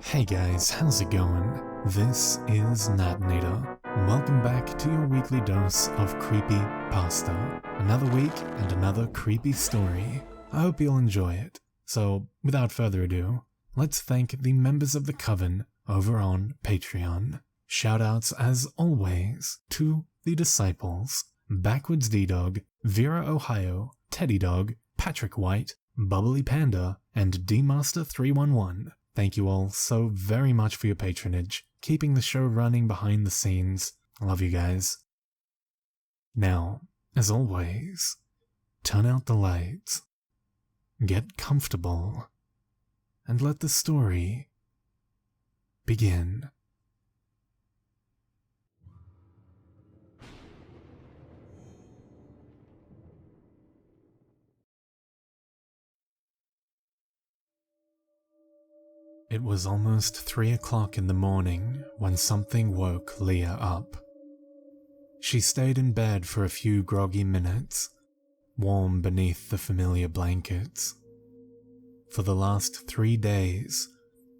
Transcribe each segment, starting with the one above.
Hey guys, how's it going? This is Natinator. Welcome back to your weekly dose of Creepypasta. Another week and another creepy story. I hope you'll enjoy it. So, without further ado, let's thank the members of the Coven over on Patreon. Shoutouts as always to the Disciples, Backwards D-Dog, Vera Ohio, Teddy Dog, Patrick White, Bubbly Panda, and D-Master311. Thank you all so very much for your patronage, keeping the show running behind the scenes. I love you guys. Now, as always, turn out the lights, get comfortable, and let the story begin. It was almost 3 o'clock in the morning when something woke Leah up. She stayed in bed for a few groggy minutes, warm beneath the familiar blankets. For the last 3 days,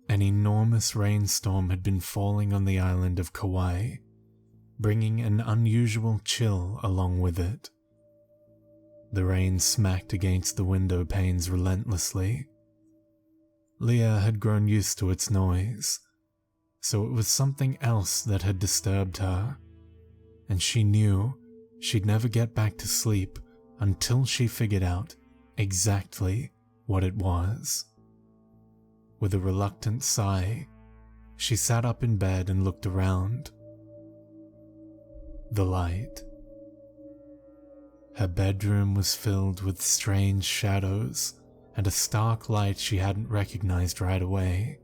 an enormous rainstorm had been falling on the island of Kauai, bringing an unusual chill along with it. The rain smacked against the window panes relentlessly. Leah had grown used to its noise, so it was something else that had disturbed her, and she knew she'd never get back to sleep until she figured out exactly what it was. With a reluctant sigh, she sat up in bed and looked around. The light. Her bedroom was filled with strange shadows and a stark light she hadn't recognized right away.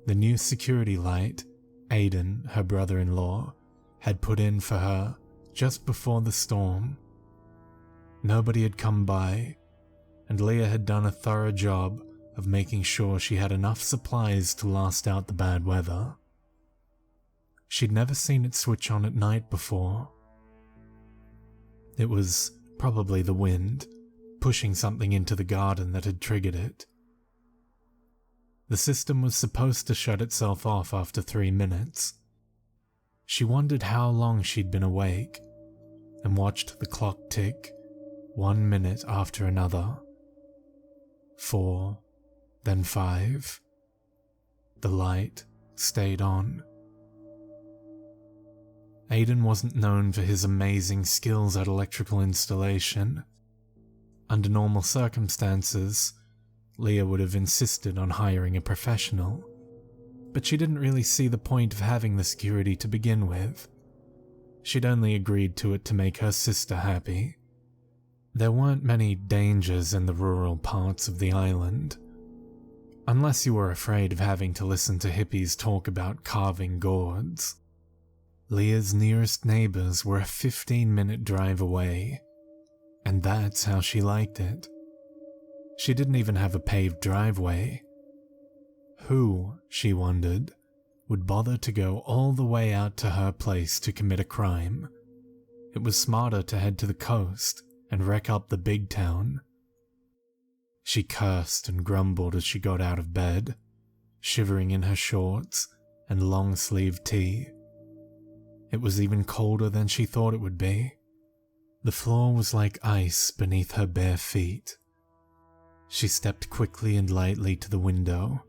The new security light Aiden, her brother-in-law, had put in for her just before the storm. Nobody had come by, and Leah had done a thorough job of making sure she had enough supplies to last out the bad weather. She'd never seen it switch on at night before. It was probably the wind, pushing something into the garden that had triggered it. The system was supposed to shut itself off after 3 minutes. She wondered how long she'd been awake, and watched the clock tick 1 minute after another. 4, then 5. The light stayed on. Aiden wasn't known for his amazing skills at electrical installation. Under normal circumstances, Leah would have insisted on hiring a professional, but she didn't really see the point of having the security to begin with. She'd only agreed to it to make her sister happy. There weren't many dangers in the rural parts of the island, unless you were afraid of having to listen to hippies talk about carving gourds. Leah's nearest neighbors were a 15-minute drive away, and that's how she liked it. She didn't even have a paved driveway. Who, she wondered, would bother to go all the way out to her place to commit a crime? It was smarter to head to the coast and wreck up the big town. She cursed and grumbled as she got out of bed, shivering in her shorts and long-sleeved tee. It was even colder than she thought it would be. The floor was like ice beneath her bare feet. She stepped quickly and lightly to the window,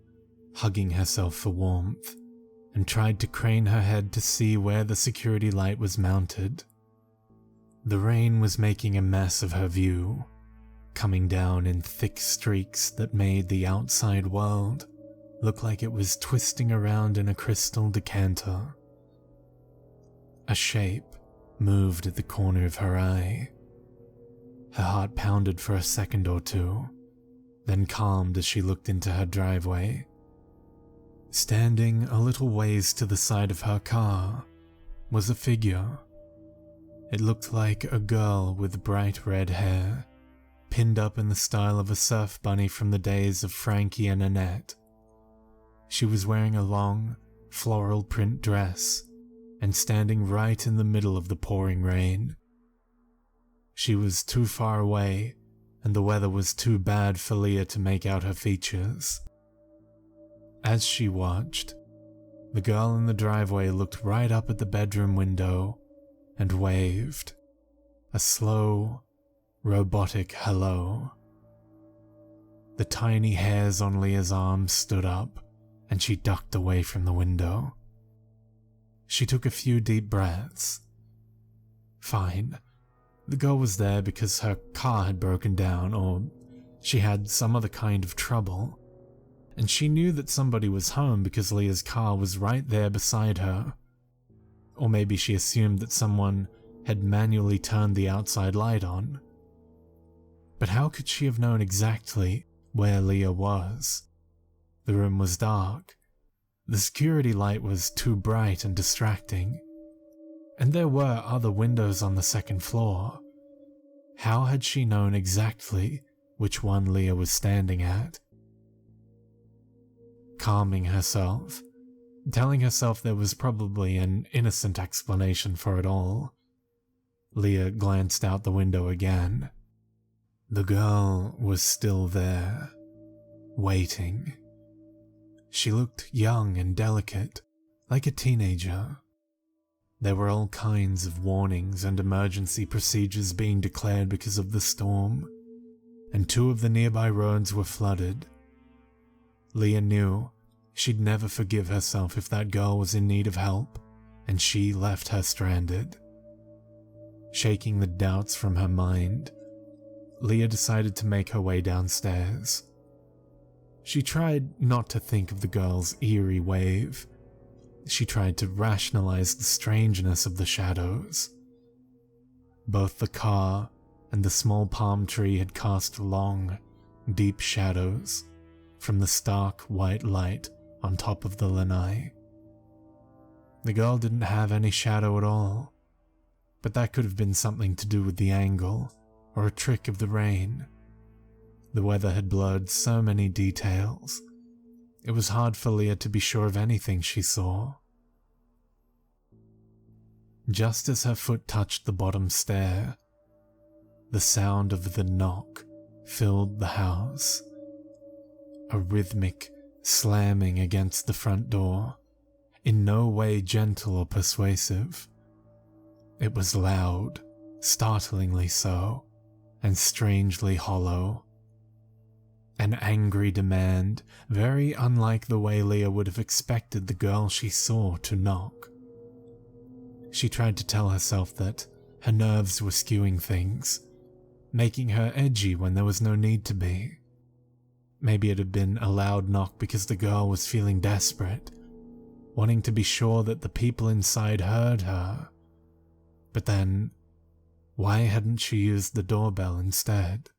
hugging herself for warmth, and tried to crane her head to see where the security light was mounted. The rain was making a mess of her view, coming down in thick streaks that made the outside world look like it was twisting around in a crystal decanter. A shape moved at the corner of her eye. Her heart pounded for a second or two, then calmed as she looked into her driveway. Standing a little ways to the side of her car was a figure. It looked like a girl with bright red hair, pinned up in the style of a surf bunny from the days of Frankie and Annette. She was wearing a long, floral print dress and standing right in the middle of the pouring rain. She was too far away, and the weather was too bad for Leah to make out her features. As she watched, the girl in the driveway looked right up at the bedroom window and waved. A slow, robotic hello. The tiny hairs on Leah's arms stood up, and she ducked away from the window. She took a few deep breaths. Fine. The girl was there because her car had broken down, or she had some other kind of trouble. And she knew that somebody was home because Leah's car was right there beside her. Or maybe she assumed that someone had manually turned the outside light on. But how could she have known exactly where Leah was? The room was dark. The security light was too bright and distracting. And there were other windows on the second floor. How had she known exactly which one Leah was standing at? Calming herself, telling herself there was probably an innocent explanation for it all, Leah glanced out the window again. The girl was still there, waiting. She looked young and delicate, like a teenager. There were all kinds of warnings and emergency procedures being declared because of the storm, and 2 of the nearby roads were flooded. Leah knew she'd never forgive herself if that girl was in need of help, and she left her stranded. Shaking the doubts from her mind, Leah decided to make her way downstairs. She tried not to think of the girl's eerie wave. She tried to rationalize the strangeness of the shadows. Both the car and the small palm tree had cast long, deep shadows from the stark white light on top of the lanai. The girl didn't have any shadow at all, but that could have been something to do with the angle or a trick of the rain. The weather had blurred so many details. It was hard for Leah to be sure of anything she saw. Just as her foot touched the bottom stair, the sound of the knock filled the house. A rhythmic slamming against the front door, in no way gentle or persuasive. It was loud, startlingly so, and strangely hollow. An angry demand, very unlike the way Leah would have expected the girl she saw to knock. She tried to tell herself that her nerves were skewing things, making her edgy when there was no need to be. Maybe it had been a loud knock because the girl was feeling desperate, wanting to be sure that the people inside heard her. But then, why hadn't she used the doorbell instead?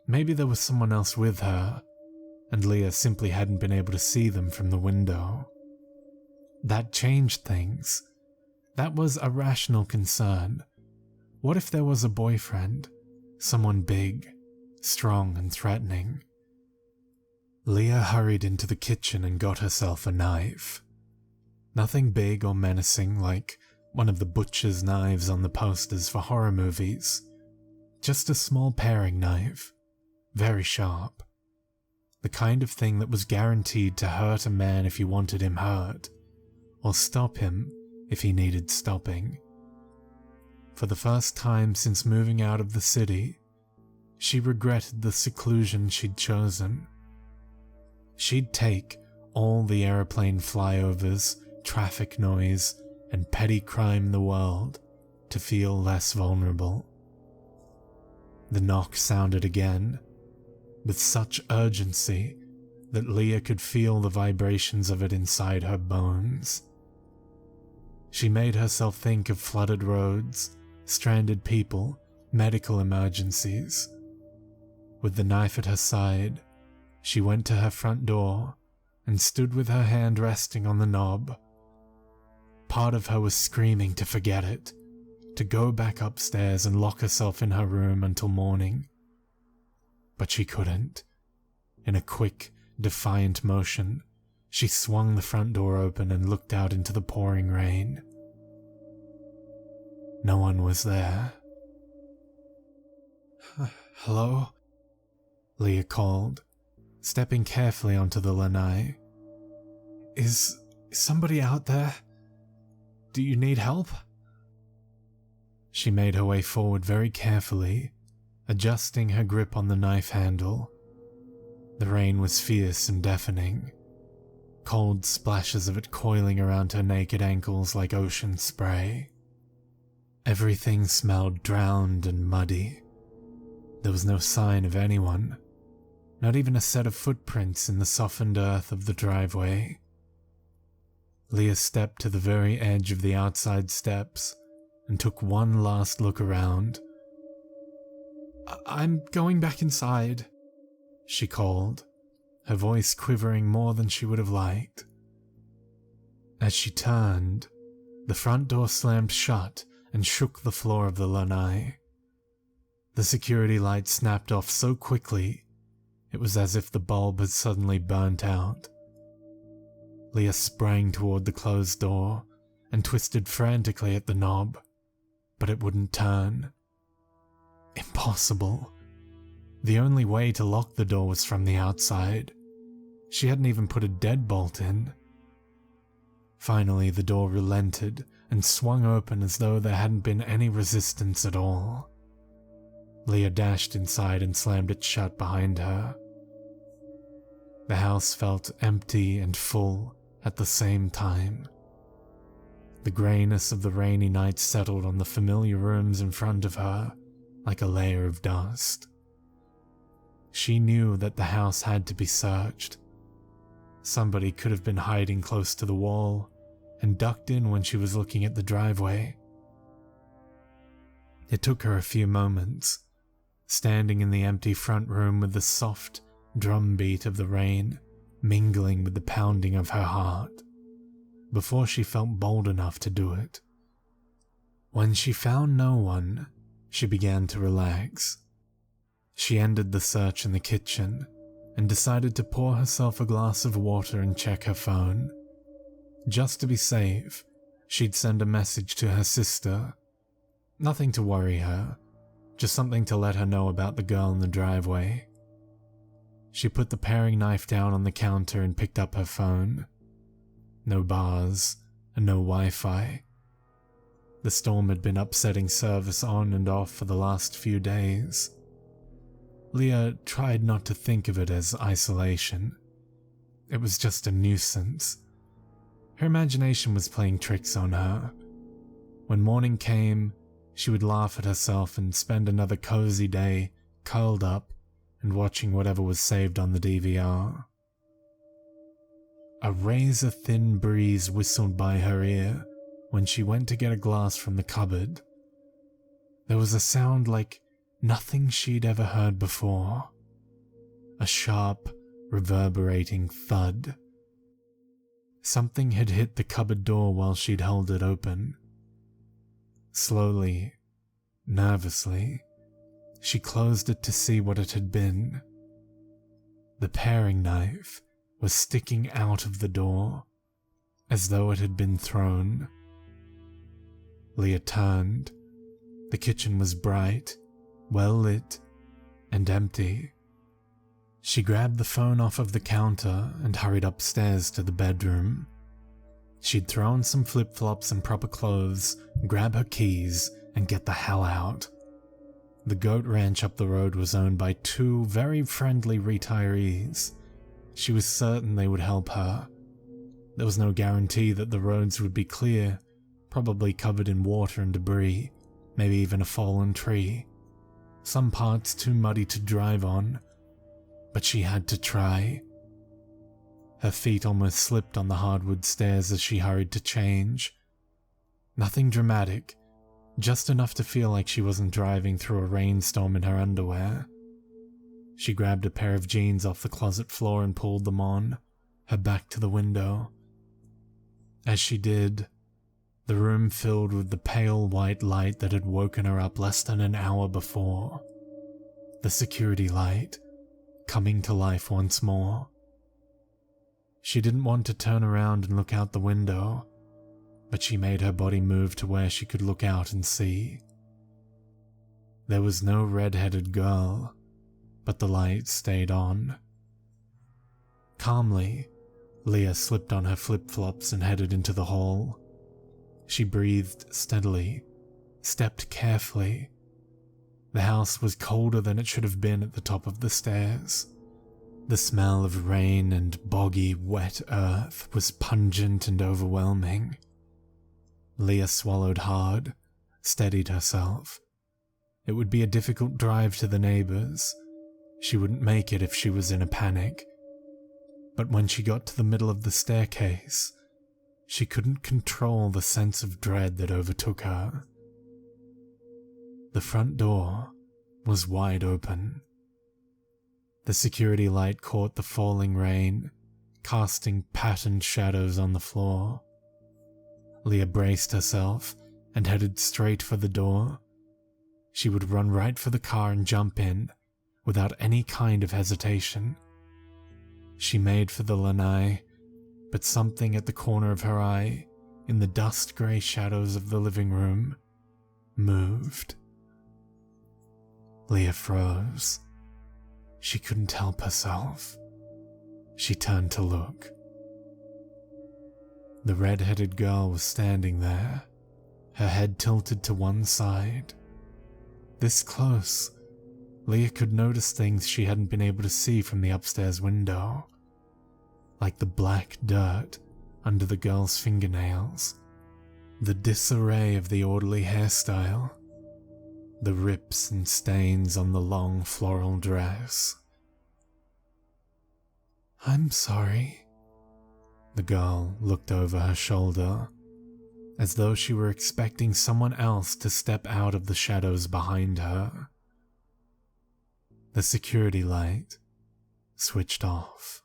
Maybe there was someone else with her, and Leah simply hadn't been able to see them from the window. That changed things. That was a rational concern. What if there was a boyfriend? Someone big, strong and threatening. Leah hurried into the kitchen and got herself a knife. Nothing big or menacing like one of the butcher's knives on the posters for horror movies. Just a small paring knife. Very sharp. The kind of thing that was guaranteed to hurt a man if you wanted him hurt, or stop him if he needed stopping. For the first time since moving out of the city, she regretted the seclusion she'd chosen. She'd take all the airplane flyovers, traffic noise, and petty crime in the world to feel less vulnerable. The knock sounded again, with such urgency that Leah could feel the vibrations of it inside her bones. She made herself think of flooded roads, stranded people, medical emergencies. With the knife at her side, she went to her front door and stood with her hand resting on the knob. Part of her was screaming to forget it, to go back upstairs and lock herself in her room until morning. But she couldn't. In a quick, defiant motion, she swung the front door open and looked out into the pouring rain. No one was there. "Hello?" Leah called, stepping carefully onto the lanai. Is somebody out there? Do you need help? She made her way forward very carefully, adjusting her grip on the knife handle. The rain was fierce and deafening, cold splashes of it coiling around her naked ankles like ocean spray. Everything smelled drowned and muddy. There was no sign of anyone, not even a set of footprints in the softened earth of the driveway. Leah stepped to the very edge of the outside steps and took one last look around. I'm going back inside, she called, her voice quivering more than she would have liked. As she turned, the front door slammed shut and shook the floor of the lanai. The security light snapped off so quickly, it was as if the bulb had suddenly burnt out. Leah sprang toward the closed door and twisted frantically at the knob, but it wouldn't turn. Impossible. The only way to lock the door was from the outside. She hadn't even put a deadbolt in. Finally, the door relented and swung open as though there hadn't been any resistance at all. Leah dashed inside and slammed it shut behind her. The house felt empty and full at the same time. The greyness of the rainy night settled on the familiar rooms in front of her like a layer of dust. She knew that the house had to be searched. Somebody could have been hiding close to the wall and ducked in when she was looking at the driveway. It took her a few moments, standing in the empty front room with the soft drum beat of the rain mingling with the pounding of her heart, before she felt bold enough to do it. When she found no one, she began to relax. She ended the search in the kitchen and decided to pour herself a glass of water and check her phone. Just to be safe, she'd send a message to her sister. Nothing to worry her, just something to let her know about the girl in the driveway. She put the paring knife down on the counter and picked up her phone. No bars and no Wi-Fi. The storm had been upsetting service on and off for the last few days. Leah tried not to think of it as isolation. It was just a nuisance. Her imagination was playing tricks on her. When morning came, she would laugh at herself and spend another cozy day curled up and watching whatever was saved on the DVR. A razor-thin breeze whistled by her ear when she went to get a glass from the cupboard. There was a sound like nothing she'd ever heard before. A sharp, reverberating thud. Something had hit the cupboard door while she'd held it open. Slowly, nervously, she closed it to see what it had been. The paring knife was sticking out of the door, as though it had been thrown. Leah turned. The kitchen was bright, well lit, and empty. She grabbed the phone off of the counter and hurried upstairs to the bedroom. She'd throw on some flip-flops and proper clothes, grab her keys, and get the hell out. The goat ranch up the road was owned by two very friendly retirees. She was certain they would help her. There was no guarantee that the roads would be clear, probably covered in water and debris, maybe even a fallen tree. Some parts too muddy to drive on, but she had to try. Her feet almost slipped on the hardwood stairs as she hurried to change. Nothing dramatic, just enough to feel like she wasn't driving through a rainstorm in her underwear. She grabbed a pair of jeans off the closet floor and pulled them on, her back to the window. As she did, the room filled with the pale white light that had woken her up less than an hour before. The security light, coming to life once more. She didn't want to turn around and look out the window, but she made her body move to where she could look out and see. There was no red-headed girl, but the light stayed on. Calmly, Leah slipped on her flip-flops and headed into the hall. She breathed steadily, stepped carefully. The house was colder than it should have been at the top of the stairs. The smell of rain and boggy, wet earth was pungent and overwhelming. Leah swallowed hard, steadied herself. It would be a difficult drive to the neighbors. She wouldn't make it if she was in a panic. But when she got to the middle of the staircase, she couldn't control the sense of dread that overtook her. The front door was wide open. The security light caught the falling rain, casting patterned shadows on the floor. Leah braced herself and headed straight for the door. She would run right for the car and jump in, without any kind of hesitation. She made for the lanai, but something at the corner of her eye, in the dust-grey shadows of the living room, moved. Leah froze. She couldn't help herself. She turned to look. The red-headed girl was standing there, her head tilted to one side. This close, Leah could notice things she hadn't been able to see from the upstairs window, like the black dirt under the girl's fingernails, the disarray of the orderly hairstyle, the rips and stains on the long floral dress. "I'm sorry." The girl looked over her shoulder, as though she were expecting someone else to step out of the shadows behind her. The security light switched off.